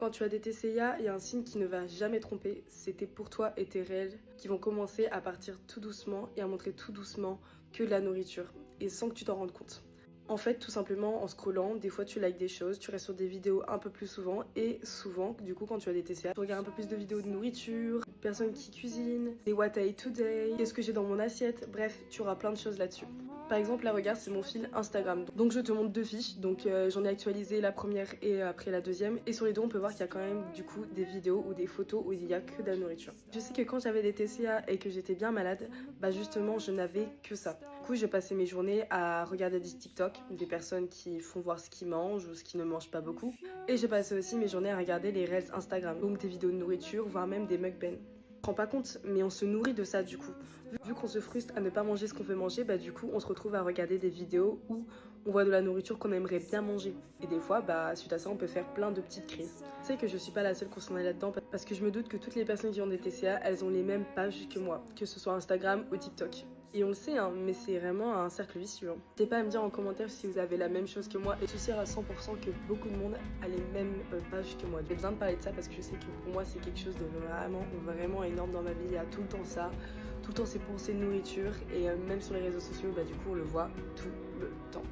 Quand tu as des TCA, il y a un signe qui ne va jamais tromper, c'est tes pour toi et tes réels qui vont commencer à partir tout doucement et à montrer tout doucement que de la nourriture, et sans que tu t'en rendes compte. En fait, tout simplement, en scrollant, des fois tu likes des choses, tu restes sur des vidéos un peu plus souvent, et souvent, du coup, quand tu as des TCA, tu regardes un peu plus de vidéos de nourriture, personnes qui cuisinent, des what I ate today, qu'est-ce que j'ai dans mon assiette, bref, tu auras plein de choses là-dessus. Par exemple, là, regarde, c'est mon fil Instagram. Donc, je te montre deux fiches. Donc, j'en ai actualisé la première et après la deuxième. Et sur les deux, on peut voir qu'il y a quand même, du coup, des vidéos ou des photos où il n'y a que de la nourriture. Je sais que quand j'avais des TCA et que j'étais bien malade, bah justement, je n'avais que ça. Du coup, j'ai passé mes journées à regarder des TikTok, des personnes qui font voir ce qu'ils mangent ou ce qu'ils ne mangent pas beaucoup. Et j'ai passé aussi mes journées à regarder les Reels Instagram, donc des vidéos de nourriture, voire même des mukbangs. On se rend pas compte, mais on se nourrit de ça du coup. Vu qu'on se frustre à ne pas manger ce qu'on veut manger, bah du coup on se retrouve à regarder des vidéos où on voit de la nourriture qu'on aimerait bien manger. Et des fois, bah suite à ça, on peut faire plein de petites crises. Tu sais que je suis pas la seule concernée là-dedans parce que je me doute que toutes les personnes qui ont des TCA, elles ont les mêmes pages que moi, que ce soit Instagram ou TikTok. Et on le sait, hein, mais c'est vraiment un cercle vicieux. N'hésitez pas à me dire en commentaire si vous avez la même chose que moi et je suis sûre à 100% que beaucoup de monde a les mêmes pages que moi. J'ai besoin de parler de ça parce que je sais que pour moi c'est quelque chose de vraiment énorme dans ma vie. Il y a tout le temps ça, tout le temps ces pensées de nourriture et même sur les réseaux sociaux, bah du coup on le voit tout le temps.